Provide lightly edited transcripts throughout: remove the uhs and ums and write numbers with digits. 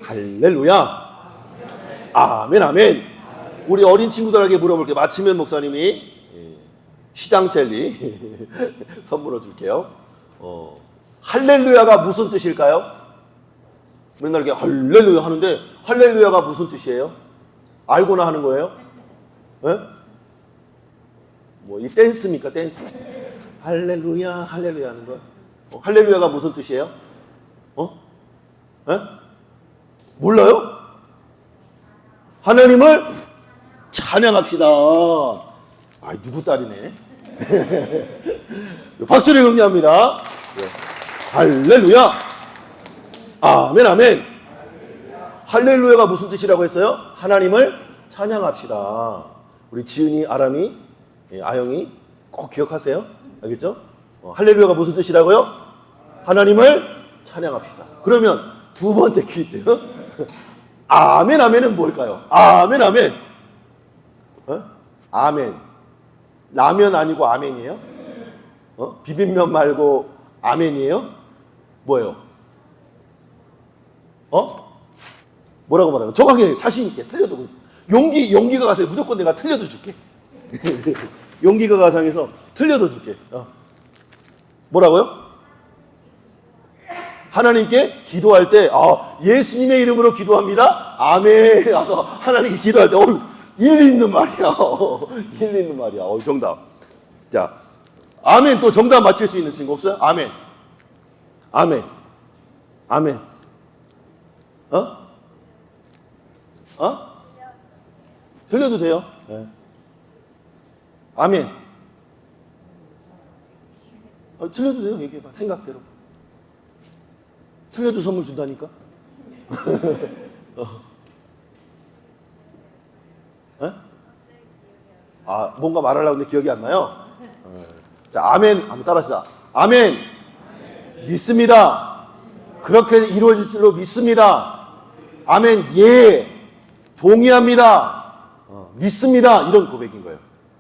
할렐루야. 아멘, 아멘. 우리 어린 친구들에게 물어볼게요. 마치면 목사님이 시장 젤리 선물로 줄게요. 할렐루야가 무슨 뜻일까요? 맨날 이렇게 할렐루야 하는데 할렐루야가 무슨 뜻이에요? 알고나 하는 거예요? 네? 뭐 이 댄스입니까? 댄스? 할렐루야 할렐루야 하는 거예요? 할렐루야가 무슨 뜻이에요? 네? 몰라요? 하나님을 찬양합시다. 아, 누구 딸이네. 박수를 응리합니다. 네. 할렐루야. 아멘, 아멘. 할렐루야가 무슨 뜻이라고 했어요? 하나님을 찬양합시다. 우리 지은이, 아람이, 아영이 꼭 기억하세요. 알겠죠? 할렐루야가 무슨 뜻이라고요? 하나님을 찬양합시다. 그러면 두 번째 퀴즈. 아멘, 아멘은 뭘까요? 아멘, 아멘. 아멘. 라면 아니고 아멘이에요? 비빔면 말고 아멘이에요? 뭐예요? 뭐라고 말하는? 정확하게 자신있게 틀려도 용기가 가서 무조건 내가 틀려도 줄게. 용기가 가상에서 틀려도 줄게. 뭐라고요? 하나님께 기도할 때 예수님의 이름으로 기도합니다. 아멘. 가서 하나님께 기도할 때 일리 있는 말이야. 일리 있는 말이야. 정답. 자, 아멘. 또 정답 맞힐 수 있는 친구 없어요? 아멘. 아멘. 아멘. 들려도 돼요? 네. 아멘. 들려도 돼요? 얘기해봐. 생각대로. 틀려도 선물 준다니까? 뭔가 말하려고 했는데 기억이 안 나요? 자, 아멘. 한번 따라하시다. 아멘. 믿습니다. 그렇게 이루어질 줄로 믿습니다. 아멘. 예. 동의합니다. 믿습니다. 이런 고백인 거예요.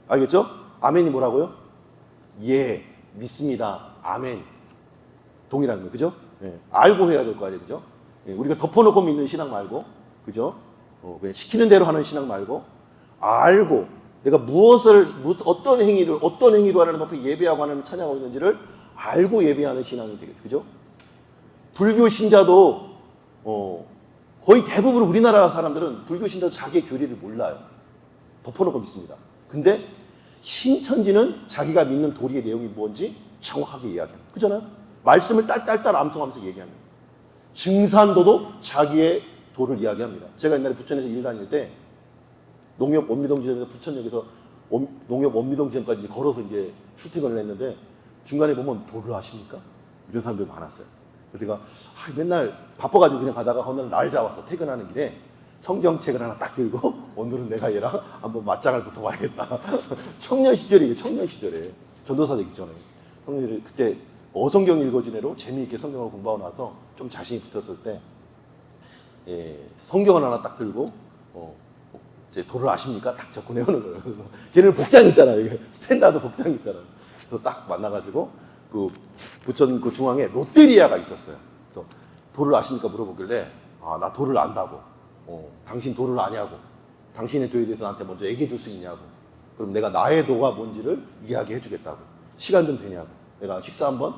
알겠죠? 아멘이 뭐라고요? 예. 믿습니다. 아멘. 동의라는 거예요. 그죠? 네. 알고 해야 될 거 아니에요. 그죠? 네. 우리가 덮어놓고 믿는 신앙 말고, 그죠? 그냥 시키는 대로 하는 신앙 말고, 알고, 내가 어떤 행위로 하나님 앞에 예배하고 하나님 찬양하고 있는지를 알고 예배하는 신앙이 되겠죠. 그죠? 불교 신자도, 거의 대부분 우리나라 사람들은 불교 신자도 자기의 교리를 몰라요. 덮어놓고 믿습니다. 근데 신천지는 자기가 믿는 도리의 내용이 뭔지 정확하게 이야기합니다. 그잖아요? 말씀을 딸딸딸 암송하면서 얘기합니다. 증산도도 자기의 도를 이야기합니다. 제가 옛날에 부천에서 일 다닐 때 농협 원미동지점에서 부천역에서 농협 원미동지점까지 걸어서 이제 출퇴근을 했는데 중간에 보면 도를 아십니까? 이런 사람들이 많았어요. 그래서 내가 맨날 바빠가지고 그냥 가다가 어느 날 잡아서 퇴근하는 길에 성경책을 하나 딱 들고 오늘은 내가 얘랑 한번 맞짱을 붙어봐야겠다. 청년 시절이에요. 청년 시절에 전도사 되기 전에 청년들이 그때 어성경 읽어주네로 재미있게 성경을 공부하고 나서 좀 자신이 붙었을 때 성경을 하나 딱 들고 제 도를 아십니까? 딱 적고 내오는 거예요. 걔는 복장 있잖아요. 스탠다드 복장 있잖아요. 그래서 딱 만나가지고 그 부천 그 중앙에 롯데리아가 있었어요. 그래서 도를 아십니까? 물어보길래 나 도를 안다고. 당신 도를 아냐고. 당신의 도에 대해서 나한테 먼저 얘기해 줄 수 있냐고. 그럼 내가 나의 도가 뭔지를 이야기해 주겠다고. 시간 좀 되냐고. 내가 식사 한번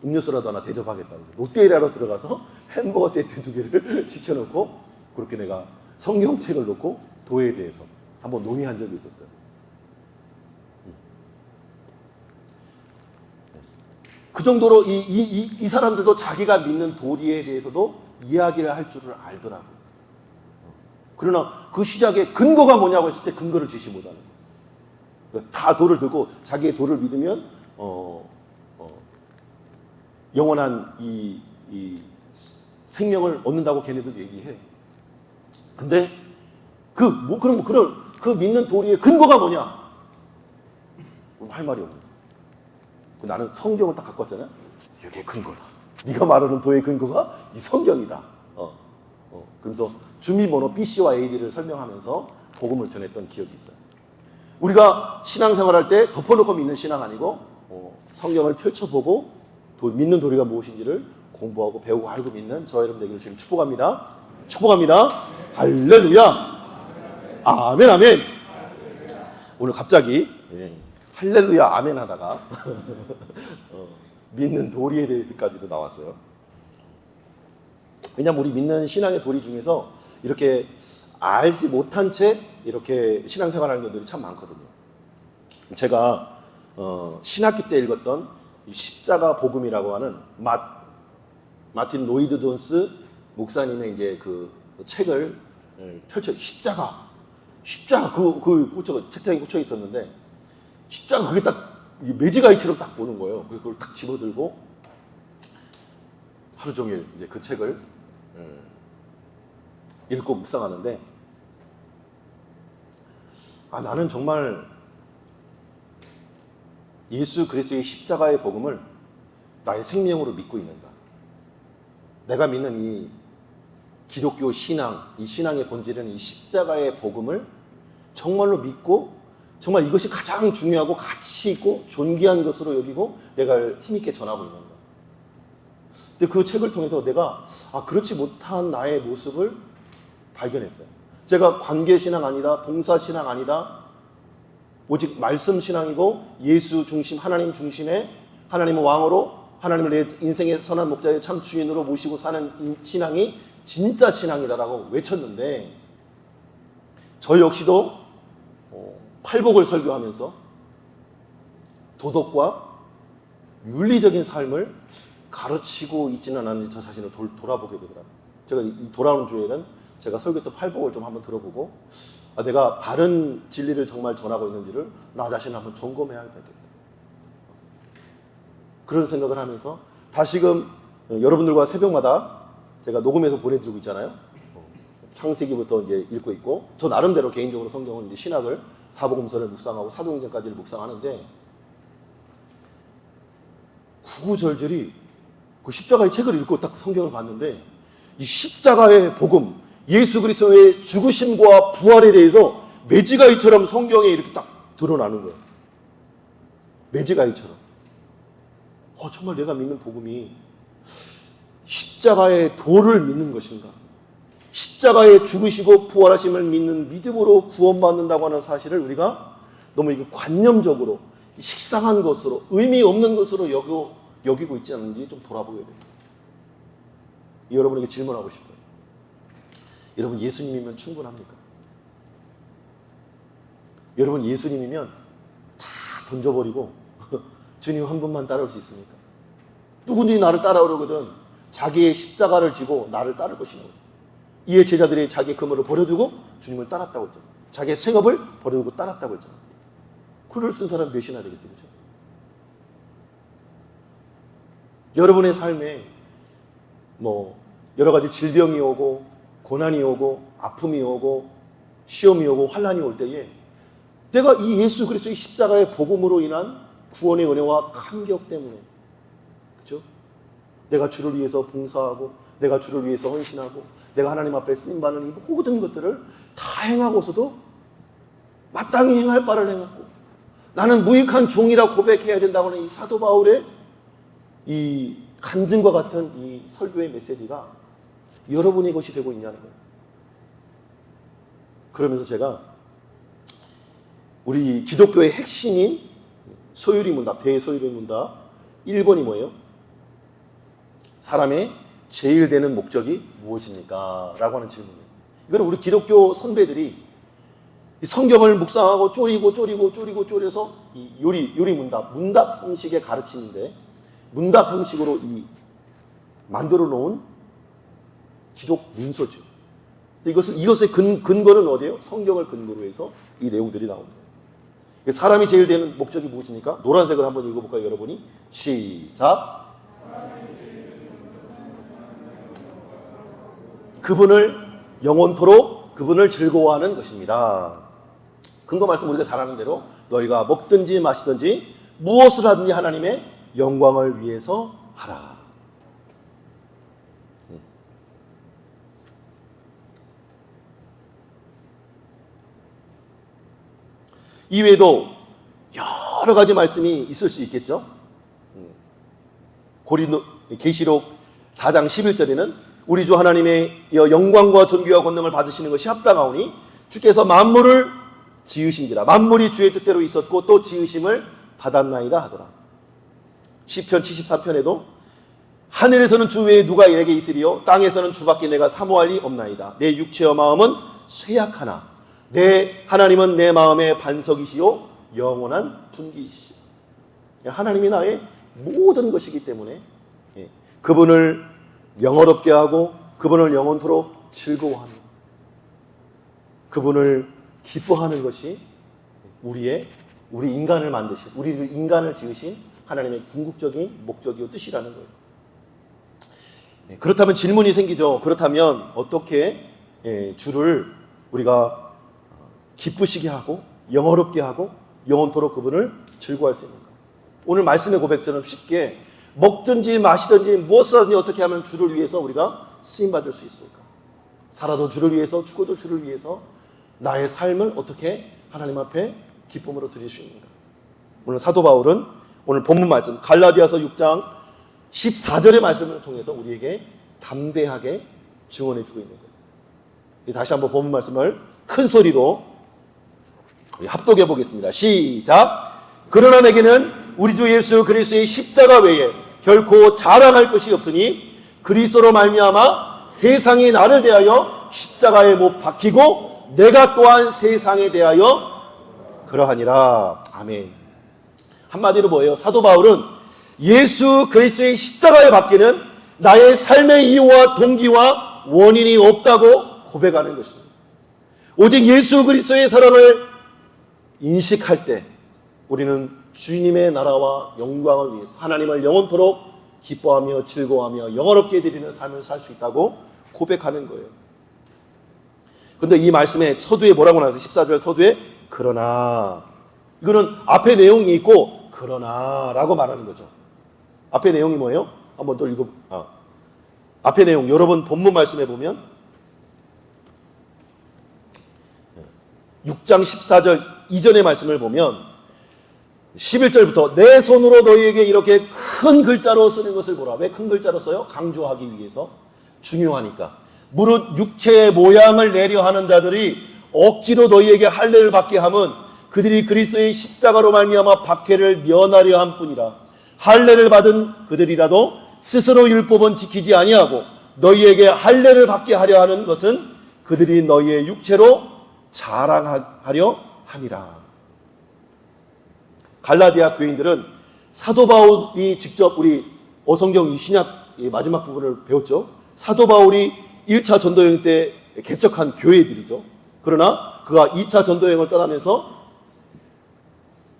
음료수라도 하나 대접하겠다고. 롯데리아로 들어가서 햄버거 세트 2개를 시켜놓고 그렇게 내가 성경책을 놓고 도에 대해서 한번 논의한 적이 있었어요. 그 정도로 이 사람들도 자기가 믿는 도리에 대해서도 이야기를 할 줄을 알더라고요. 그러나 그 시작의 근거가 뭐냐고 했을 때 근거를 주시 못하는 거예요. 다 도를 들고 자기의 도를 믿으면 영원한 이 생명을 얻는다고 걔네들 얘기해. 근데 그럼 그 믿는 도리의 근거가 뭐냐? 그럼 할 말이 없는 거야. 나는 성경을 딱 갖고 왔잖아요. 이게 근거다. 네가 말하는 도의 근거가 이 성경이다. 그래서 주민번호 BC와 AD를 설명하면서 복음을 전했던 기억이 있어요. 우리가 신앙생활할 때 덮어놓고 믿는 신앙 아니고 성경을 펼쳐보고 믿는 도리가 무엇인지를 공부하고 배우고 알고 믿는 저 여러분 되기를 주님 축복합니다. 축복합니다. 할렐루야. 아멘, 아멘. 오늘 갑자기 할렐루야, 아멘 하다가 믿는 도리에 대해서까지도 나왔어요. 왜냐하면 우리 믿는 신앙의 도리 중에서 이렇게 알지 못한 채 이렇게 신앙생활하는 분들이 참 많거든요. 제가 신학기 때 읽었던 십자가 복음이라고 하는 마틴 로이드 존스 목사님의 이제 그 책을 십자가 그 책장에 꽂혀 있었는데, 십자가 그게 딱 매지가이처럼 딱 보는 거예요. 그걸 딱 집어들고 하루 종일 이제 그 책을 읽고 묵상하는데, 나는 정말 예수 그리스도의 십자가의 복음을 나의 생명으로 믿고 있는가? 내가 믿는 이 기독교 신앙, 이 신앙의 본질은 이 십자가의 복음을 정말로 믿고, 정말 이것이 가장 중요하고 가치 있고 존귀한 것으로 여기고 내가 힘있게 전하고 있는 거야. 근데 그 책을 통해서 내가 그렇지 못한 나의 모습을 발견했어요. 제가 관계신앙 아니다, 봉사신앙 아니다, 오직 말씀신앙이고 예수 중심, 하나님 중심의, 하나님은 왕으로, 하나님을 내 인생의 선한 목자의 참 주인으로 모시고 사는 이 신앙이 진짜 신앙이다라고 외쳤는데, 저 역시도 팔복을 설교하면서 도덕과 윤리적인 삶을 가르치고 있지는 않은지 저 자신을 돌아보게 되더라고요. 제가 이 돌아오는 주에는 제가 설교 때 팔복을 좀 한번 들어보고 내가 바른 진리를 정말 전하고 있는지를 나 자신을 한번 점검해야 되겠다. 그런 생각을 하면서 다시금 여러분들과 새벽마다 제가 녹음해서 보내드리고 있잖아요. 창세기부터 이제 읽고 있고, 저 나름대로 개인적으로 성경은 이제 신학을, 사복음서를 묵상하고 사도행전까지를 묵상하는데, 구구절절이 그 십자가의 책을 읽고 딱 성경을 봤는데, 이 십자가의 복음, 예수 그리스도의 죽으심과 부활에 대해서 매지가이처럼 성경에 이렇게 딱 드러나는 거예요. 매지가이처럼. 정말 내가 믿는 복음이 십자가의 도를 믿는 것인가? 십자가의 죽으시고 부활하심을 믿는 믿음으로 구원받는다고 하는 사실을 우리가 너무 이게 관념적으로 식상한 것으로, 의미 없는 것으로 여기고 있지 않은지 좀 돌아보게 됐어요. 여러분에게 질문하고 싶어요. 여러분 예수님이면 충분합니까? 여러분 예수님이면 다 던져버리고 주님 한 분만 따라올 수 있습니까? 누구든지 나를 따라오려거든 자기의 십자가를 지고 나를 따를 것이라고. 이에 제자들이 자기의 그물을 버려두고 주님을 따랐다고 했잖아요. 자기의 생업을 버려두고 따랐다고 했잖아요. 글을 쓴 사람 몇이나 되겠어요? 그렇죠? 여러분의 삶에 여러 가지 질병이 오고 고난이 오고 아픔이 오고 시험이 오고 환난이 올 때에 내가 이 예수 그리스도의 십자가의 복음으로 인한 구원의 은혜와 감격 때문에, 그렇죠? 내가 주를 위해서 봉사하고 내가 주를 위해서 헌신하고 내가 하나님 앞에 쓰임받는 이 모든 것들을 다 행하고서도 마땅히 행할 바를 행하고 나는 무익한 종이라 고백해야 된다고 하는 이 사도 바울의 이 간증과 같은 이 설교의 메시지가 여러분의 것이 되고 있냐는 거예요. 그러면서 제가 우리 기독교의 핵심인 소유리 문답, 대소유리 문답 1번이 뭐예요? 사람의 제일 되는 목적이 무엇입니까? 라고 하는 질문이에요. 이거는 우리 기독교 선배들이 이 성경을 묵상하고 쪼려서 이 요리 문답 형식의 가르침인데, 문답 형식으로 이 만들어 놓은 기독 문서죠. 이것의 근거는 어디예요? 성경을 근거로 해서 이 내용들이 나옵니다. 사람이 제일 되는 목적이 무엇입니까? 노란색을 한번 읽어볼까요, 여러분이? 시작. 그분을 영원토록 그분을 즐거워하는 것입니다. 근거 말씀 우리가 잘 아는 대로 너희가 먹든지 마시든지 무엇을 하든지 하나님의 영광을 위해서 하라. 이외에도 여러 가지 말씀이 있을 수 있겠죠. 계시록 4장 11절에는 우리 주 하나님의 영광과 존귀와 권능을 받으시는 것이 합당하오니 주께서 만물을 지으신지라. 만물이 주의 뜻대로 있었고 또 지으심을 받았나이다 하더라. 시편 74편에도 하늘에서는 주 외에 누가 내게 있으리요 땅에서는 주밖에 내가 사모할 리 없나이다. 내 육체와 마음은 쇠약하나 내 하나님은 내 마음의 반석이시요 영원한 분기이시오. 하나님이 나의 모든 것이기 때문에 그분을 영어롭게 하고 그분을 영원토록 즐거워하며 그분을 기뻐하는 것이 우리 인간을 만드신, 우리를 인간을 지으신 하나님의 궁극적인 목적이요 뜻이라는 거예요. 그렇다면 질문이 생기죠. 그렇다면 어떻게 주를 우리가 기쁘시게 하고 영어롭게 하고 영원토록 그분을 즐거워할 수 있는가? 오늘 말씀의 고백처럼 쉽게 먹든지 마시든지 무엇을 하든지 어떻게 하면 주를 위해서 우리가 쓰임받을 수 있을까? 살아도 주를 위해서 죽어도 주를 위해서 나의 삶을 어떻게 하나님 앞에 기쁨으로 드릴 수 있는가? 오늘 사도 바울은 오늘 본문 말씀 갈라디아서 6장 14절의 말씀을 통해서 우리에게 담대하게 증언해 주고 있는 거예요. 다시 한번 본문 말씀을 큰 소리로 합독해 보겠습니다. 시작. 그러나 내게는 우리 주 예수 그리스도의 십자가 외에 결코 자랑할 것이 없으니 그리스도로 말미암아 세상이 나를 대하여 십자가에 못 박히고 내가 또한 세상에 대하여 그러하니라. 아멘. 한마디로 뭐예요? 사도 바울은 예수 그리스도의 십자가에 박히는 나의 삶의 이유와 동기와 원인이 없다고 고백하는 것입니다. 오직 예수 그리스도의 사랑을 인식할 때 우리는 주님의 나라와 영광을 위해서 하나님을 영원토록 기뻐하며 즐거워하며 영원롭게 드리는 삶을 살 수 있다고 고백하는 거예요. 근데 이 말씀에 서두에 뭐라고 나와서 14절 서두에 그러나, 이거는 앞에 내용이 있고 그러나 라고 말하는 거죠. 앞에 내용이 뭐예요? 한번 또 앞에 내용 여러분 본문 말씀에 보면 6장 14절 이전의 말씀을 보면 11절부터 내 손으로 너희에게 이렇게 큰 글자로 쓰는 것을 보라. 왜 큰 글자로 써요? 강조하기 위해서. 중요하니까. 무릇 육체의 모양을 내려 하는 자들이 억지로 너희에게 할례를 받게 함은 그들이 그리스도의 십자가로 말미암아 박해를 면하려 함뿐이라. 할례를 받은 그들이라도 스스로 율법은 지키지 아니하고 너희에게 할례를 받게 하려 하는 것은 그들이 너희의 육체로 자랑하려 함이라. 갈라디아 교인들은 사도 바울이 직접 우리 어성경 이 신약 마지막 부분을 배웠죠. 사도 바울이 1차 전도여행 때 개척한 교회들이죠. 그러나 그가 2차 전도여행을 떠나면서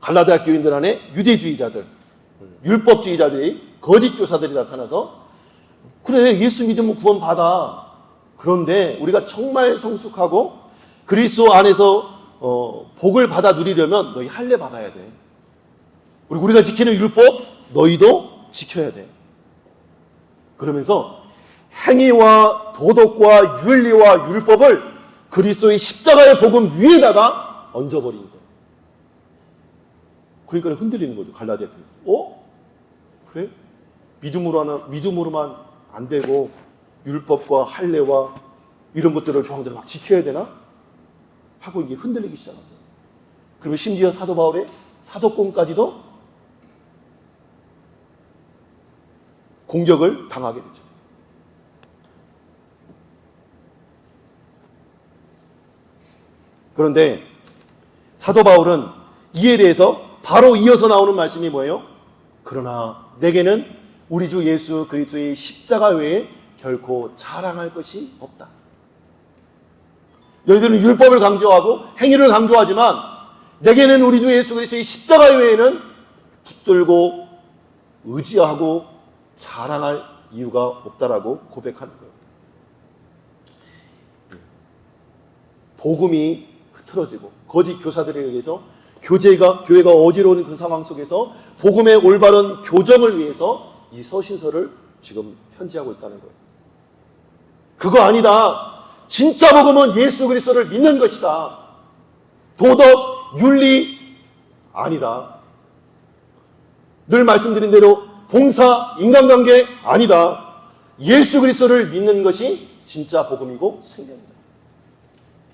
갈라디아 교인들 안에 유대주의자들, 율법주의자들이 거짓 교사들이 나타나서 그래 예수 믿으면 구원받아. 그런데 우리가 정말 성숙하고 그리스도 안에서 복을 받아 누리려면 너희 할례 받아야 돼. 우리가 지키는 율법 너희도 지켜야 돼. 그러면서 행위와 도덕과 윤리와 율법을 그리스도의 십자가의 복음 위에다가 얹어버린 거예요. 그러니까 흔들리는 거죠. 갈라디아 교회. 그래? 믿음으로만 안 되고 율법과 할례와 이런 것들을 조항들을 막 지켜야 되나? 하고 이게 흔들리기 시작합니다. 그리고 심지어 사도 바울의 사도권까지도 공격을 당하게 되죠. 그런데 사도 바울은 이에 대해서 바로 이어서 나오는 말씀이 뭐예요? 그러나 내게는 우리 주 예수 그리스도의 십자가 외에 결코 자랑할 것이 없다. 너희들은 율법을 강조하고 행위를 강조하지만 내게는 우리 주 예수 그리스도의 십자가 외에는 붙들고 의지하고 자랑할 이유가 없다라고 고백하는 거예요. 복음이 흐트러지고 거짓 교사들에 의해서 교회가 어지러운 그 상황 속에서 복음의 올바른 교정을 위해서 이 서신서를 지금 편지하고 있다는 거예요. 그거 아니다. 진짜 복음은 예수 그리스도를 믿는 것이다. 도덕, 윤리 아니다. 늘 말씀드린 대로 봉사, 인간관계 아니다. 예수 그리스도를 믿는 것이 진짜 복음이고 생명이다.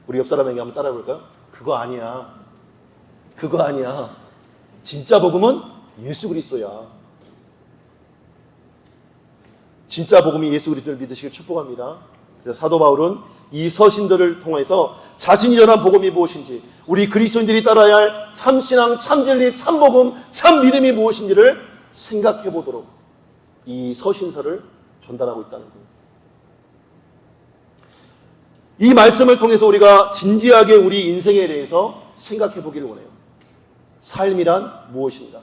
우리 옆 사람에게 한번 따라해 볼까요? 그거 아니야. 그거 아니야. 진짜 복음은 예수 그리스도야. 진짜 복음이 예수 그리스도를 믿으시길 축복합니다. 그래서 사도 바울은 이 서신들을 통해서 자신이 전한 복음이 무엇인지, 우리 그리스도인들이 따라야 할 참신앙, 참진리, 참복음, 참믿음이 무엇인지를 생각해 보도록 이 서신서를 전달하고 있다는 거예요. 이 말씀을 통해서 우리가 진지하게 우리 인생에 대해서 생각해 보기를 원해요. 삶이란 무엇인가?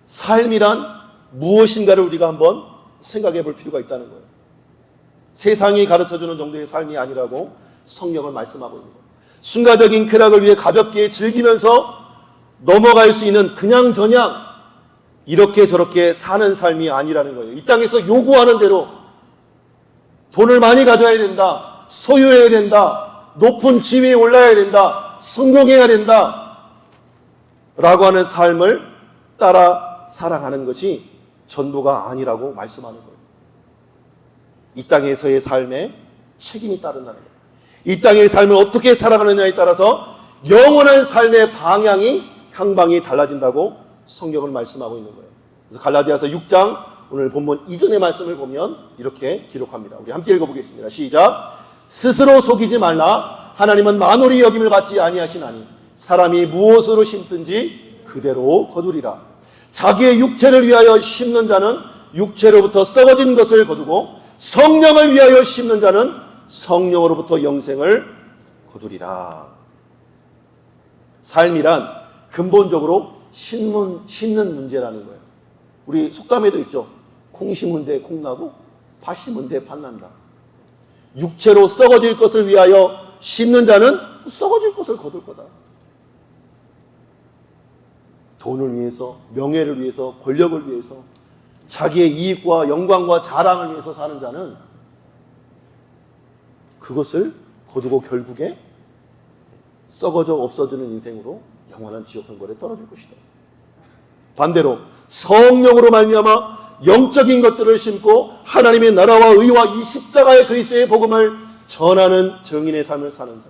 삶이란 무엇인가를 우리가 한번 생각해 볼 필요가 있다는 거예요. 세상이 가르쳐주는 정도의 삶이 아니라고 성경은 말씀하고 있는 거예요. 순간적인 쾌락을 위해 가볍게 즐기면서 넘어갈 수 있는 그냥저냥 이렇게 저렇게 사는 삶이 아니라는 거예요. 이 땅에서 요구하는 대로 돈을 많이 가져야 된다, 소유해야 된다, 높은 지위에 올라야 된다, 성공해야 된다 라고 하는 삶을 따라 살아가는 것이 전부가 아니라고 말씀하는 거예요. 이 땅에서의 삶에 책임이 따른다는 거예요. 이 땅의 삶을 어떻게 살아가느냐에 따라서 영원한 삶의 방향이, 향방이 달라진다고 성경은 말씀하고 있는 거예요. 그래서 갈라디아서 6장 오늘 본문 이전의 말씀을 보면 이렇게 기록합니다. 우리 함께 읽어보겠습니다. 시작. 스스로 속이지 말라. 하나님은 만홀히 여김을 받지 아니하시나니 사람이 무엇으로 심든지 그대로 거두리라. 자기의 육체를 위하여 심는 자는 육체로부터 썩어진 것을 거두고 성령을 위하여 심는 자는 성령으로부터 영생을 거두리라. 삶이란 근본적으로 심는 문제라는 거예요. 우리 속담에도 있죠. 콩 심은 데 콩 나고 팥 심은 데 팥 난다. 육체로 썩어질 것을 위하여 심는 자는 썩어질 것을 거둘 거다. 돈을 위해서, 명예를 위해서, 권력을 위해서, 자기의 이익과 영광과 자랑을 위해서 사는 자는 그것을 거두고 결국에 썩어져 없어지는 인생으로 영원한 지옥 형벌에 떨어질 것이다. 반대로 성령으로 말미암아 영적인 것들을 심고 하나님의 나라와 의와 이 십자가의 그리스도의 복음을 전하는 증인의 삶을 사는 자,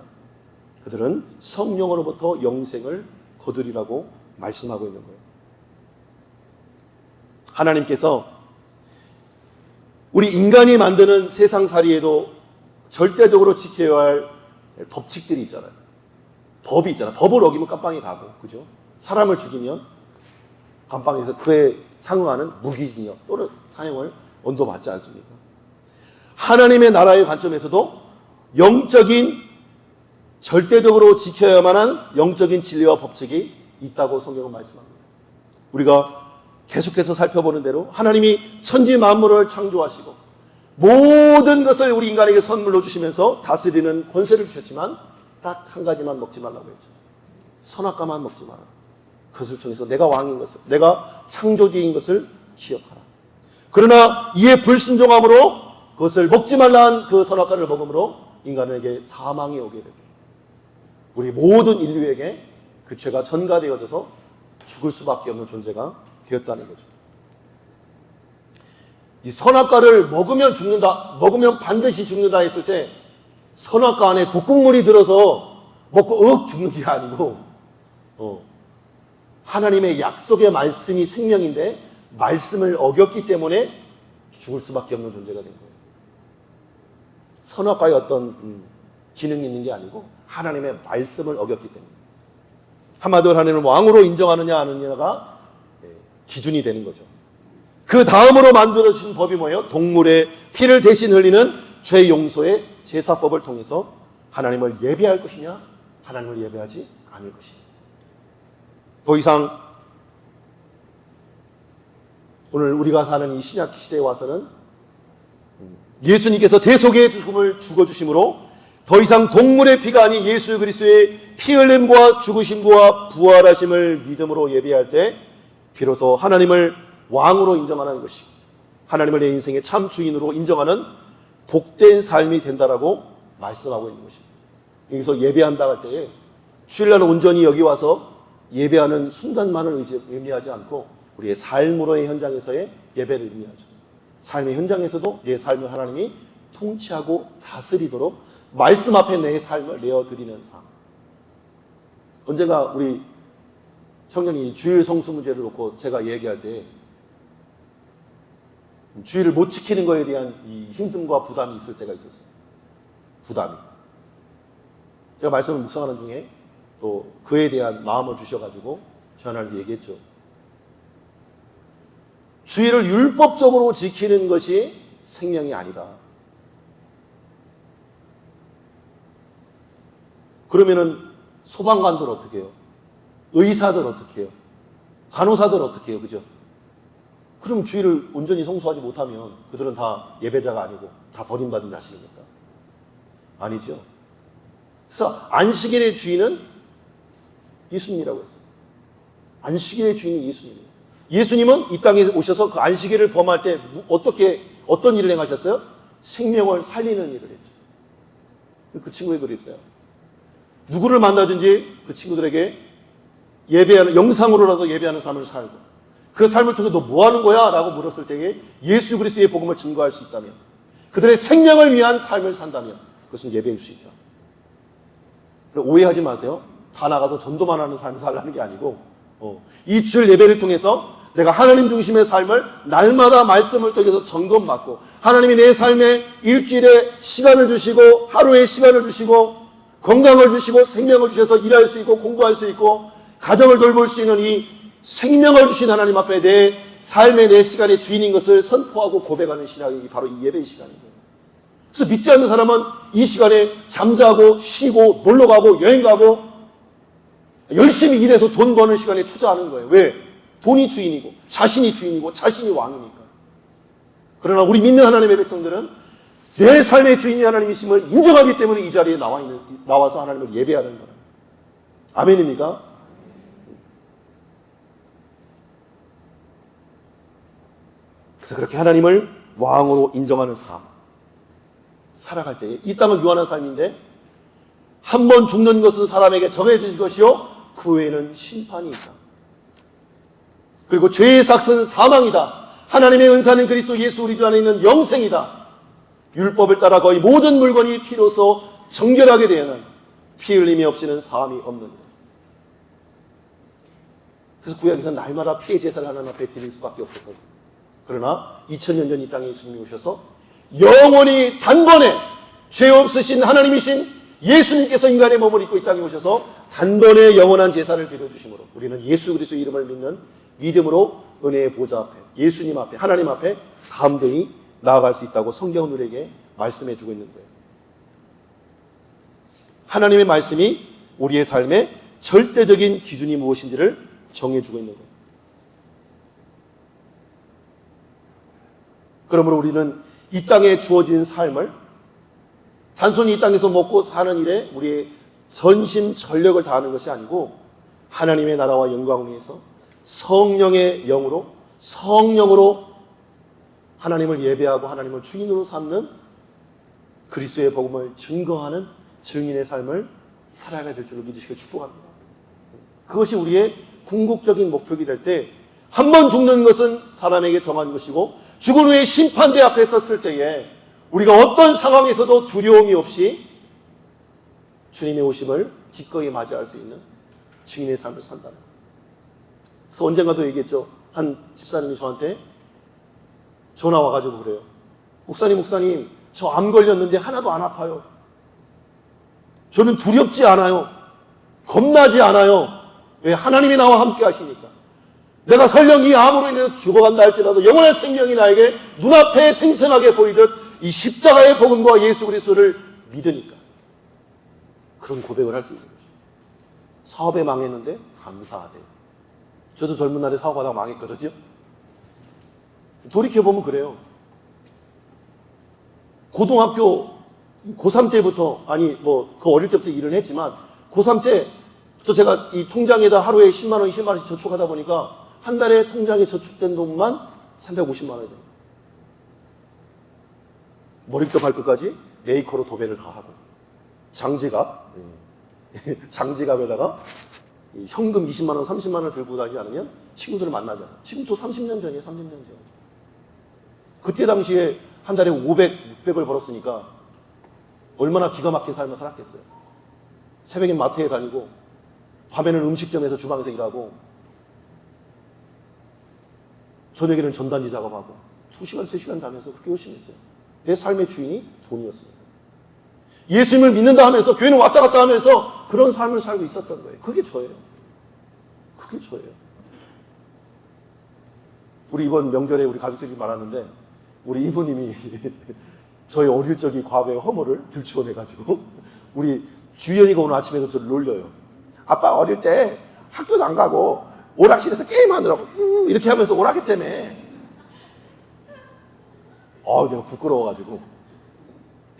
그들은 성령으로부터 영생을 거두리라고 말씀하고 있는 거예요. 하나님께서 우리 인간이 만드는 세상살이에도 절대적으로 지켜야 할 법칙들이 있잖아요. 법이 있잖아요. 법을 어기면 깜빵에 가고, 그죠? 사람을 죽이면 감방에서 그에 상응하는 무기징역 또는 사형을 언도받지 않습니까? 하나님의 나라의 관점에서도 영적인, 절대적으로 지켜야만 하는 영적인 진리와 법칙이 있다고 성경은 말씀합니다. 우리가 계속해서 살펴보는 대로 하나님이 천지 만물을 창조하시고 모든 것을 우리 인간에게 선물로 주시면서 다스리는 권세를 주셨지만 딱 한 가지만 먹지 말라고 했죠. 선악과만 먹지 마라. 그것을 통해서 내가 왕인 것을, 내가 창조주인 것을 기억하라. 그러나 이에 불순종함으로 그것을 먹지 말라는 그 선악과를 먹음으로 인간에게 사망이 오게 됩니다. 우리 모든 인류에게 그 죄가 전가되어져서 죽을 수밖에 없는 존재가 되었다는 거죠. 이 선악과를 먹으면 죽는다, 먹으면 반드시 죽는다 했을 때 선악과 안에 독극물이 들어서 먹고 죽는 게 아니고 하나님의 약속의 말씀이 생명인데 말씀을 어겼기 때문에 죽을 수밖에 없는 존재가 된 거예요. 선악과에 어떤 기능이 있는 게 아니고 하나님의 말씀을 어겼기 때문에. 한마디로 하나님을 왕으로 인정하느냐 안 하느냐가 기준이 되는 거죠. 그 다음으로 만들어진 법이 뭐예요? 동물의 피를 대신 흘리는 죄 용서의 제사법을 통해서 하나님을 예배할 것이냐, 하나님을 예배하지 않을 것이냐. 더 이상 오늘 우리가 사는 이 신약 시대에 와서는 예수님께서 대속의 죽음을 죽어주심으로 더 이상 동물의 피가 아닌 예수 그리스도의 피 흘림과 죽으심과 부활하심을 믿음으로 예배할 때 비로소 하나님을 왕으로 인정하는 것이고 하나님을 내 인생의 참 주인으로 인정하는 복된 삶이 된다라고 말씀하고 있는 것입니다. 여기서 예배한다 할 때에 주일날 온전히 여기 와서 예배하는 순간만을 의미하지 않고 우리의 삶으로의 현장에서의 예배를 의미하죠. 삶의 현장에서도 내 삶을 하나님이 통치하고 다스리도록 말씀 앞에 내 삶을 내어드리는 삶. 언젠가 우리 청년이 주일 성수 문제를 놓고 제가 얘기할 때 주일을 못 지키는 것에 대한 이 힘듦과 부담이 있을 때가 있었어요. 부담이. 제가 말씀을 묵상하는 중에 또 그에 대한 마음을 주셔가지고 전화를 얘기했죠. 주일을 율법적으로 지키는 것이 생명이 아니다. 그러면은 소방관들 어떻게 해요? 의사들 어떻게 해요? 간호사들 어떻게 해요? 그죠? 그럼 주일을 온전히 성수하지 못하면 그들은 다 예배자가 아니고 다 버림받은 자식입니까? 아니죠. 그래서 안식일의 주인은 예수님이라고 했어요. 안식일의 주인이 예수님이에요. 예수님은 이 땅에 오셔서 그 안식일을 범할 때 어떤 일을 행하셨어요? 생명을 살리는 일을 했죠. 그 친구가 그랬어요. 누구를 만나든지 그 친구들에게 예배하는, 영상으로라도 예배하는 삶을 살고 그 삶을 통해 너 뭐 하는 거야? 라고 물었을 때에 예수 그리스도의 복음을 증거할 수 있다면, 그들의 생명을 위한 삶을 산다면 그것은 예배일 수 있다. 오해하지 마세요. 다 나가서 전도만 하는 삶을 살라는 게 아니고 이 주일 예배를 통해서 내가 하나님 중심의 삶을 날마다 말씀을 통해서 점검받고 하나님이 내 삶에 일주일에 시간을 주시고 하루에 시간을 주시고 건강을 주시고 생명을 주셔서 일할 수 있고 공부할 수 있고 가정을 돌볼 수 있는 이 생명을 주신 하나님 앞에 내 삶의 내 시간의 주인인 것을 선포하고 고백하는 시간이 바로 이 예배의 시간입니다. 그래서 믿지 않는 사람은 이 시간에 잠자고 쉬고 놀러가고 여행가고 열심히 일해서 돈 버는 시간에 투자하는 거예요. 왜? 돈이 주인이고 자신이 주인이고 자신이 왕이니까. 그러나 우리 믿는 하나님의 백성들은 내 삶의 주인이 하나님이심을 인정하기 때문에 이 자리에 나와서 하나님을 예배하는 거예요. 아멘입니까? 그래서 그렇게 하나님을 왕으로 인정하는 삶 살아갈 때 이 땅을 유한한 삶인데 한 번 죽는 것은 사람에게 정해진 것이요 그 외에는 심판이 있다. 그리고 죄의 삭은 사망이다. 하나님의 은사는 그리스도 예수 우리 주 안에 있는 영생이다. 율법을 따라 거의 모든 물건이 피로써 정결하게 되는 피 흘림이 없이는 사함이 없느니라. 그래서 구약에서는 날마다 피의 제사를 하나님 앞에 드릴 수밖에 없었거든요. 그러나 2000년 전 이 땅에 예수님이 오셔서 영원히 단번에 죄 없으신 하나님이신 예수님께서 인간의 몸을 입고 이 땅에 오셔서 단번에 영원한 제사를 드려주심으로 우리는 예수 그리스도의 이름을 믿는 믿음으로 은혜의 보좌 앞에 예수님 앞에 하나님 앞에 담대히 나아갈 수 있다고 성경은 우리에게 말씀해 주고 있는 거예요. 하나님의 말씀이 우리의 삶의 절대적인 기준이 무엇인지를 정해주고 있는 거예요. 그러므로 우리는 이 땅에 주어진 삶을 단순히 이 땅에서 먹고 사는 일에 우리의 전심 전력을 다하는 것이 아니고 하나님의 나라와 영광을 위해서 성령의 성령으로 하나님을 예배하고 하나님을 주인으로 삼는 그리스도의 복음을 증거하는 증인의 삶을 살아가야 될 줄로 믿으시길 축복합니다. 그것이 우리의 궁극적인 목표가 될 때 한 번 죽는 것은 사람에게 정한 것이고 죽은 후에 심판대 앞에 섰을 때에 우리가 어떤 상황에서도 두려움이 없이 주님의 오심을 기꺼이 맞이할 수 있는 증인의 삶을 산다는 거예요. 그래서 언젠가도 얘기했죠. 한 집사님이 저한테 전화 와가지고 그래요. 목사님, 저 암 걸렸는데 하나도 안 아파요. 저는 두렵지 않아요. 겁나지 않아요. 왜? 하나님이 나와 함께 하시니까. 내가 설령 이 암으로 인해서 죽어간다 할지라도 영원한 생명이 나에게 눈앞에 생생하게 보이듯 이 십자가의 복음과 예수 그리스도를 믿으니까 그런 고백을 할 수 있는 거죠. 사업에 망했는데 감사하대. 저도 젊은 날에 사업하다가 망했거든요. 돌이켜보면 그래요. 고등학교 고3 때부터 그 어릴 때부터 일을 했지만 고3 때 제가 이 통장에다 하루에 10만 원, 20만 원씩 저축하다 보니까 한 달에 통장에 저축된 돈만 350만 원이 돼요. 머리부터 발끝까지 메이커로 도배를 다 하고 장지갑에다가 이 현금 20만 원, 30만 원을 들고 다니지 않으면 친구들을 만나잖아. 지금도 30년 전이에요, 30년 전. 그때 당시에 한 달에 500, 600을 벌었으니까 얼마나 기가 막힌 삶을 살았겠어요. 새벽엔 마트에 다니고 밤에는 음식점에서 주방에서 일하고 저녁에는 전단지 작업하고 2시간, 3시간 자면서 그렇게 열심히 했어요. 내 삶의 주인이 돈이었습니다. 예수님을 믿는다 하면서 교회는 왔다 갔다 하면서 그런 삶을 살고 있었던 거예요. 그게 저예요. 그게 저예요. 우리 이번 명절에 우리 가족들이 많았는데 우리 이모님이 저희 어릴 적의 과거의 허물을 들추어내가지고 우리 주연이가 오늘 아침에도 저를 놀려요. 아빠 어릴 때 학교도 안 가고 오락실에서 게임하느라고 이렇게 하면서 오락했다며. 내가 부끄러워가지고.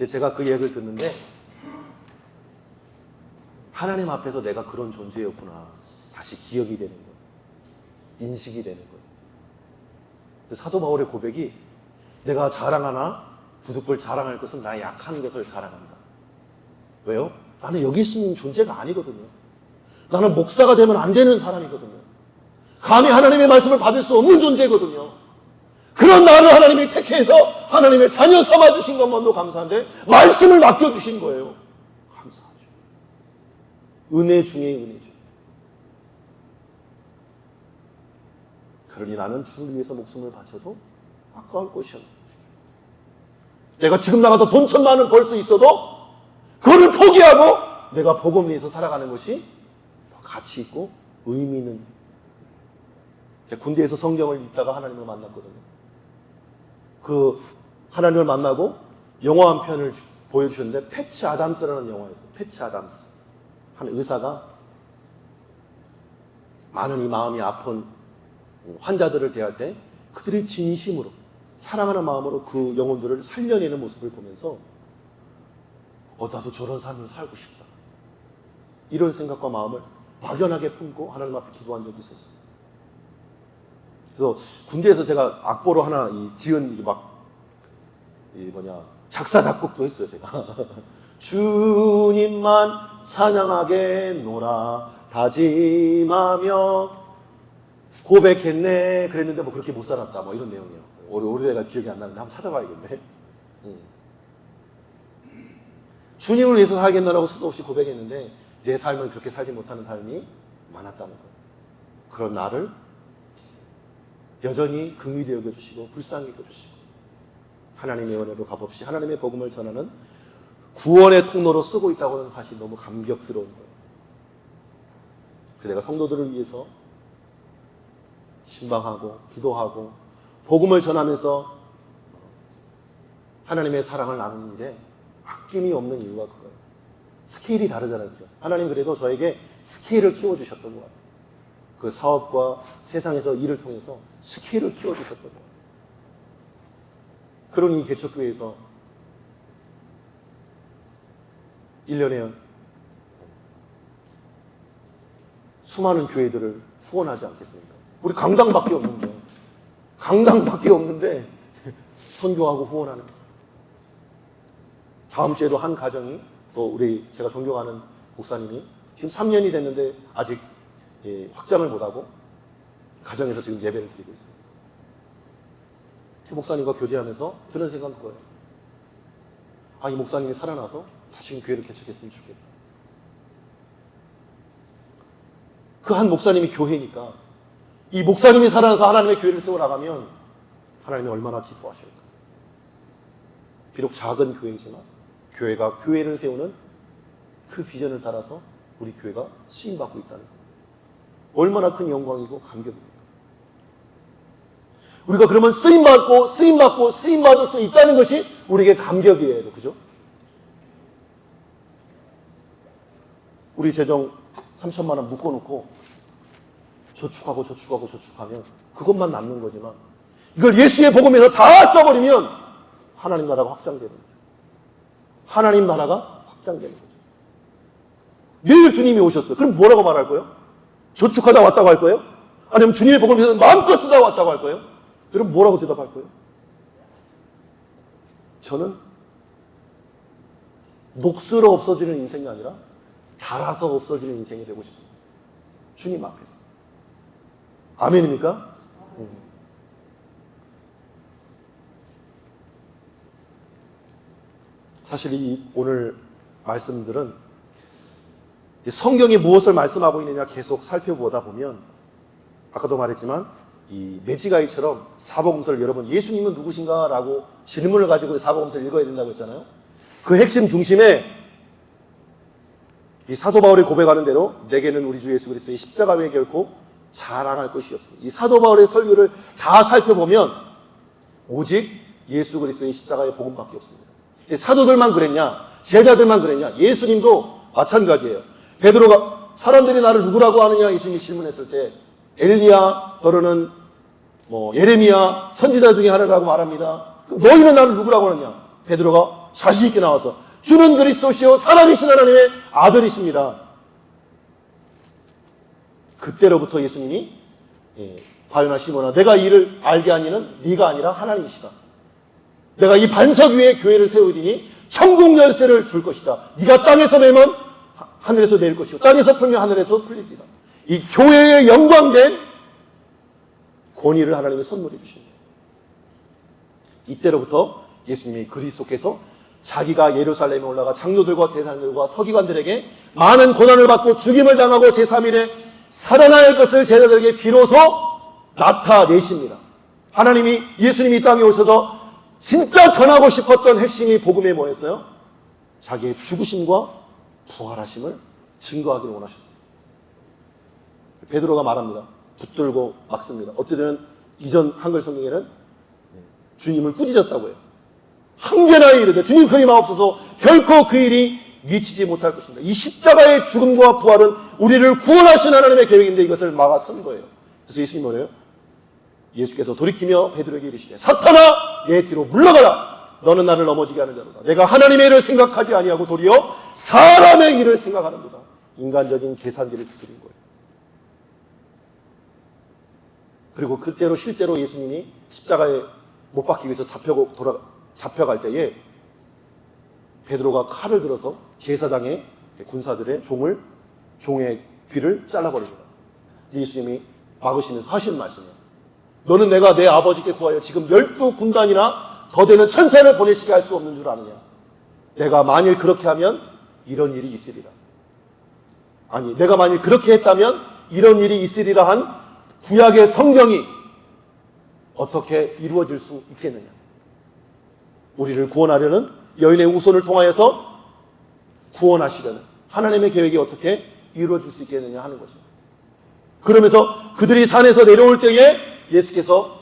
제가 그 얘기를 듣는데 하나님 앞에서 내가 그런 존재였구나. 다시 기억이 되는 거예요. 인식이 되는 거예요. 사도 바울의 고백이 내가 자랑하나 부득불 자랑할 것은 나의 약한 것을 자랑한다. 왜요? 나는 여기 있는 존재가 아니거든요. 나는 목사가 되면 안 되는 사람이거든요. 감히 하나님의 말씀을 받을 수 없는 존재거든요. 그런 나를 하나님이 택해서 하나님의 자녀 삼아주신 것만도 감사한데 말씀을 맡겨주신 거예요. 감사하죠. 은혜 중에 은혜죠. 그러니 나는 주를 위해서 목숨을 바쳐도 아까울 것이 없는 것이죠. 내가 지금 나가서 돈 1,000만 원 벌 수 있어도 그거를 포기하고 내가 복음 위해서 살아가는 것이 더 가치 있고 의미 있는. 군대에서 성경을 읽다가 하나님을 만났거든요. 그 하나님을 만나고 영화 한 편을 보여주셨는데 패치 아담스라는 영화였어요. 패치 아담스. 한 의사가 많은 이 마음이 아픈 환자들을 대할 때 그들이 진심으로 사랑하는 마음으로 그 영혼들을 살려내는 모습을 보면서 나도 저런 삶을 살고 싶다. 이런 생각과 마음을 막연하게 품고 하나님 앞에 기도한 적이 있었어요. 그래서 군대에서 제가 악보로 하나 지은 작사 작곡도 했어요. 제가 주님만 찬양하겠노라 다짐하며 고백했네 그랬는데 그렇게 못 살았다 이런 내용이에요. 오래가 기억이 안 나는데 한번 찾아봐야겠네. 주님을 위해서 살겠노라고 수도 없이 고백했는데 내 삶은 그렇게 살지 못하는 삶이 많았다는 거예요. 그런 나를 여전히 긍휼히 여겨주시고 불쌍히 여겨주시고 하나님의 은혜로 값없이 하나님의 복음을 전하는 구원의 통로로 쓰고 있다고 하는 사실이 너무 감격스러운 거예요. 그래서 내가 성도들을 위해서 신방하고 기도하고 복음을 전하면서 하나님의 사랑을 나누는 일에 아낌이 없는 이유가 그거예요. 스케일이 다르잖아요. 그죠? 하나님 그래도 저에게 스케일을 키워주셨던 것 같아요. 그 사업과 세상에서 일을 통해서 스케일을 키워주셨던 것 같아요. 그런 이 개척교회에서 1년에 수많은 교회들을 후원하지 않겠습니까? 우리 강당밖에 없는데 선교하고 후원하는. 다음 주에도 한 가정이 또 제가 존경하는 목사님이 지금 3년이 됐는데 아직 확장을 못하고 가정에서 지금 예배를 드리고 있습니다. 그 목사님과 교제하면서 드는 생각은 그거예요. 이 목사님이 살아나서 다시 교회를 개척했으면 좋겠다. 그 한 목사님이 교회니까 이 목사님이 살아나서 하나님의 교회를 세워나가면 하나님이 얼마나 기뻐하실까. 비록 작은 교회이지만 교회가 교회를 세우는 그 비전을 따라서 우리 교회가 쓰임받고 있다는 거예요. 얼마나 큰 영광이고 감격입니까? 우리가 그러면 쓰임받을 수 있다는 것이 우리에게 감격이에요. 그죠? 우리 재정 3,000만 원 묶어놓고 저축하면 그것만 남는 거지만 이걸 예수의 복음에서 다 써버리면 하나님 나라가 확장되는 거죠. 하나님 나라가 확장되는 거죠. 내일 주님이 오셨어요. 그럼 뭐라고 말할 거예요? 저축하다 왔다고 할 거예요? 아니면 주님의 복음을 위해서 마음껏 쓰다 왔다고 할 거예요? 그럼 뭐라고 대답할 거예요? 저는 녹슬어 없어지는 인생이 아니라 자라서 없어지는 인생이 되고 싶습니다. 주님 앞에서. 아멘입니까? 사실 이 오늘 말씀들은 성경이 무엇을 말씀하고 있느냐 계속 살펴보다 보면 아까도 말했지만 이 매지가이처럼 사복음서를 여러분 예수님은 누구신가? 라고 질문을 가지고 사복음서를 읽어야 된다고 했잖아요. 그 핵심 중심에 이 사도 바울이 고백하는 대로 내게는 우리 주 예수 그리스도의 십자가 외에 결코 자랑할 것이 없습니다. 이 사도 바울의 설교를 다 살펴보면 오직 예수 그리스도의 십자가의 복음밖에 없습니다. 사도들만 그랬냐? 제자들만 그랬냐? 예수님도 마찬가지예요. 베드로가 사람들이 나를 누구라고 하느냐? 예수님이 질문했을 때 엘리야, 너는 예레미야, 선지자 중에 하나라고 말합니다. 너희는 나를 누구라고 하느냐? 베드로가 자신 있게 나와서 주는 그리스도시요 살아계신 하나님의 아들이십니다. 그때로부터 예수님이 바요나 시몬아 내가 이 일을 알게 하니는 네가 아니라 하나님이시다. 내가 이 반석 위에 교회를 세우리니 천국 열쇠를 줄 것이다. 네가 땅에서 매면 하늘에서 내릴 것이고 땅에서 풀면 하늘에서 풀리리라. 이 교회의 영광된 권위를 하나님이 선물해 주십니다. 이때로부터 예수님이 그리스도께서 자기가 예루살렘에 올라가 장로들과 대사들과 서기관들에게 많은 고난을 받고 죽임을 당하고 제3일에 살아날 것을 제자들에게 비로소 나타내십니다. 하나님이 예수님이 이 땅에 오셔서 진짜 전하고 싶었던 핵심이 복음에 뭐였어요? 자기의 죽으심과 부활하심을 증거하기를 원하셨어요. 베드로가 말합니다. 붙들고 막습니다. 어쨌든 이전 한글 성경에는 주님을 꾸짖었다고 해요. 한계나 이르되 주님 그리 마옵소서 결코 그 일이 미치지 못할 것입니다. 이 십자가의 죽음과 부활은 우리를 구원하신 하나님의 계획인데 이것을 막아선 거예요. 그래서 예수님이 뭐래요? 예수께서 돌이키며 베드로에게 이르시되 사탄아 내 뒤로 물러가라. 너는 나를 넘어지게 하는 자로다. 내가 하나님의 일을 생각하지 아니하고 도리어 사람의 일을 생각하는도다. 인간적인 계산기를 두드린 거예요. 그리고 그때로 실제로 예수님이 십자가에 못 박히기 위해서 잡혀갈 때에 베드로가 칼을 들어서 제사장의 군사들의 종의 귀를 잘라버립니다. 예수님이 막으시면서 하시는 말씀이에요. 너는 내가 내 아버지께 구하여 지금 12군단이나 더 되는 천사를 보내시게 할 수 없는 줄 아느냐? 내가 만일 그렇게 하면 이런 일이 있으리라. 아니, 내가 만일 그렇게 했다면 이런 일이 있으리라 한 구약의 성경이 어떻게 이루어질 수 있겠느냐? 우리를 구원하려는 여인의 우손을 통하여서 구원하시려는 하나님의 계획이 어떻게 이루어질 수 있겠느냐 하는 거죠. 그러면서 그들이 산에서 내려올 때에 예수께서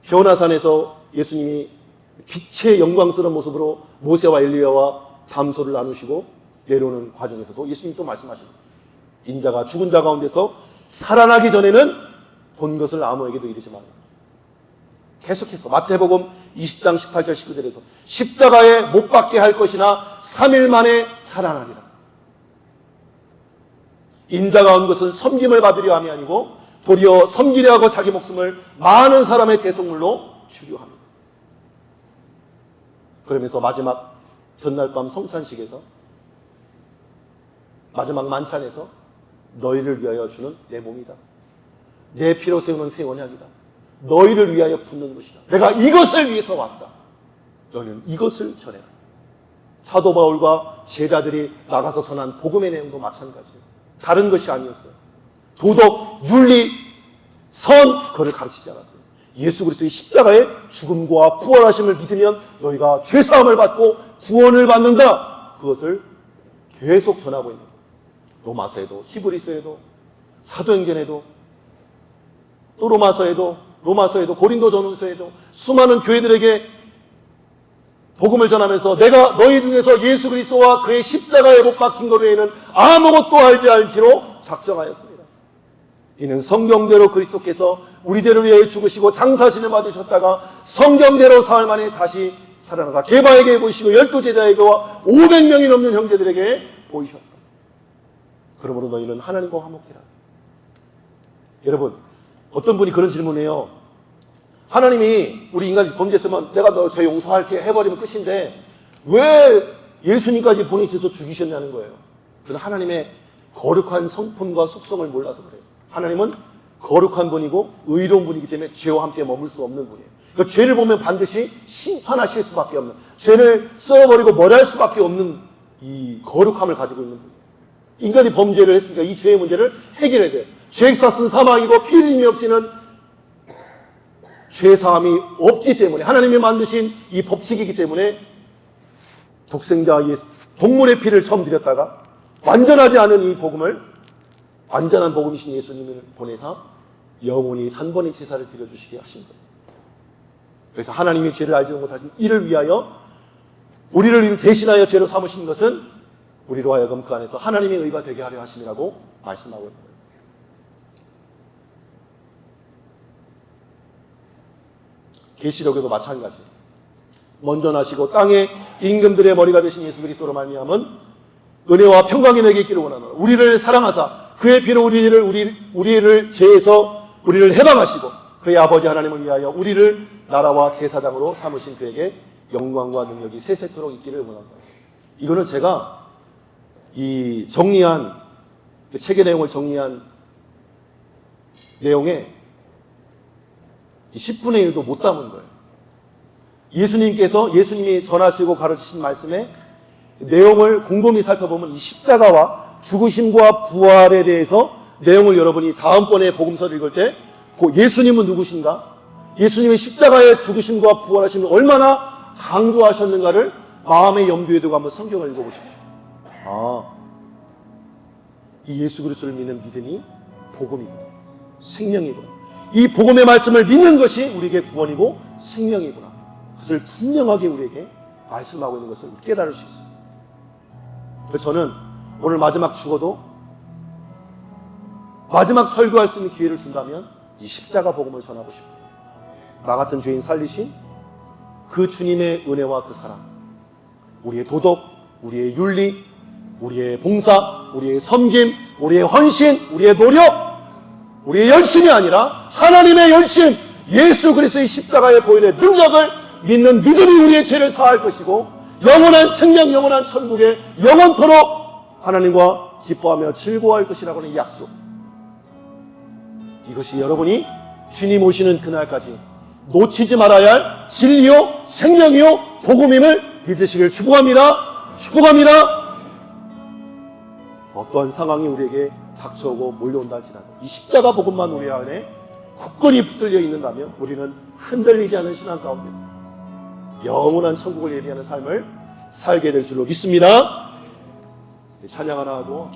변화산에서 예수님이 빛의 영광스러운 모습으로 모세와 엘리야와 담소를 나누시고 내려오는 과정에서도 예수님이 또 말씀하십니다. 인자가 죽은 자 가운데서 살아나기 전에는 본 것을 아무에게도 이르지 말라. 계속해서 마태복음 20장 18절 19절에서 십자가에 못 박게 할 것이나 3일 만에 살아나리라. 인자가 온 것은 섬김을 받으려 함이 아니고 도리어 섬기려 하고 자기 목숨을 많은 사람의 대속물로 주려 합니다. 그러면서 마지막 전날 밤 성탄식에서 마지막 만찬에서 너희를 위하여 주는 내 몸이다. 내 피로 세우는 새 언약이다. 너희를 위하여 붓는 것이다. 내가 이것을 위해서 왔다. 너는 이것을 전해라. 사도 바울과 제자들이 나가서 전한 복음의 내용도 마찬가지예요. 다른 것이 아니었어요. 도덕, 윤리, 선 그거를 가르치지 않았어요. 예수 그리스도의 십자가의 죽음과 부활하심을 믿으면 너희가 죄사함을 받고 구원을 받는다. 그것을 계속 전하고 있는 거예요. 로마서에도 히브리서에도 사도행전에도 또 로마서에도 고린도전서에도 수많은 교회들에게 복음을 전하면서 내가 너희 중에서 예수 그리스도와 그의 십자가에 못 박힌 것 외에는 아무것도 알지 않기로 작정하였습니다. 이는 성경대로 그리스도께서 우리 죄를 위하여 죽으시고 장사진을 받으셨다가 성경대로 사흘 만에 다시 살아나사 게바에게 보이시고 12제자에게와 500명이 넘는 형제들에게 보이셨다. 그러므로 너희는 하나님과 화목해라. 여러분, 어떤 분이 그런 질문해요. 하나님이 우리 인간이 범죄했으면 내가 너 죄 용서할게 해버리면 끝인데 왜 예수님까지 보내셔서 죽이셨냐는 거예요. 그건 하나님의 거룩한 성품과 속성을 몰라서 그래요. 하나님은 거룩한 분이고 의로운 분이기 때문에 죄와 함께 머물 수 없는 분이에요. 그러니까 죄를 보면 반드시 심판하실 수밖에 없는, 죄를 썰어버리고 멸할 수밖에 없는 이 거룩함을 가지고 있는 분이에요. 인간이 범죄를 했으니까 이 죄의 문제를 해결해야 돼요. 죄의 값은 사망이고 피 흘림이 없이는 죄 사함이 없기 때문에, 하나님이 만드신 이 법칙이기 때문에 독생자 동물의 피를 처음 드렸다가 완전하지 않은 이 복음을 완전한 복음이신 예수님을 보내사 영원히 단번에 제사를 드려주시게 하신 거예요. 그래서 하나님이 죄를 알지 못하신 이를 위하여, 우리를 대신하여 죄로 삼으신 것은 우리로 하여금 그 안에서 하나님의 의가 되게 하려 하심이라고 말씀하고 있는 거예요. 계시록에도 마찬가지. 먼저 나시고 땅의 임금들의 머리가 되신 예수 그리스도로 말미암은 은혜와 평강이 내게 있기를 원하노라. 우리를 사랑하사 그의 피로 우리를 죄에서 우리를 해방하시고 그의 아버지 하나님을 위하여 우리를 나라와 제사장으로 삼으신 그에게 영광과 능력이 세세토록 있기를 원합니다. 이거는 제가 이 정리한 그 책의 내용을 정리한 내용에 10분의 1도 못 담은 거예요. 예수님이 전하시고 가르치신 말씀의 내용을 곰곰이 살펴보면 이 십자가와 죽으심과 부활에 대해서 내용을 여러분이 다음번에 복음서를 읽을 때 예수님은 누구신가? 예수님의 십자가의 죽으심과 부활하심을 얼마나 강조하셨는가를 마음의 염두에 두고 한번 성경을 읽어보십시오. 이 예수 그리스도를 믿는 믿음이 복음이구나, 생명이구나. 이 복음의 말씀을 믿는 것이 우리에게 구원이고 생명이구나. 그것을 분명하게 우리에게 말씀하고 있는 것을 깨달을 수 있습니다. 그래서 저는 오늘 마지막 죽어도 마지막 설교할 수 있는 기회를 준다면 이 십자가 복음을 전하고 싶어요. 나 같은 죄인 살리신 그 주님의 은혜와 그 사랑, 우리의 도덕, 우리의 윤리, 우리의 봉사, 우리의 섬김, 우리의 헌신, 우리의 노력, 우리의 열심이 아니라 하나님의 열심, 예수 그리스도의 십자가의 보혈의 능력을 믿는 믿음이 우리의 죄를 사할 것이고 영원한 생명, 영원한 천국에 영원토록 하나님과 기뻐하며 즐거워할 것이라고 하는 약속. 이것이 여러분이 주님 오시는 그날까지 놓치지 말아야 할 진리요 생명이요 복음임을 믿으시길 축복합니다. 축복합니다. 어떠한 상황이 우리에게 닥쳐오고 몰려온다 할지라도 이 십자가 복음만 우리 안에 굳건히 붙들려 있는다면 우리는 흔들리지 않은 신앙 가운데서 영원한 천국을 예비하는 삶을 살게 될 줄로 믿습니다. 찬양 하나 하고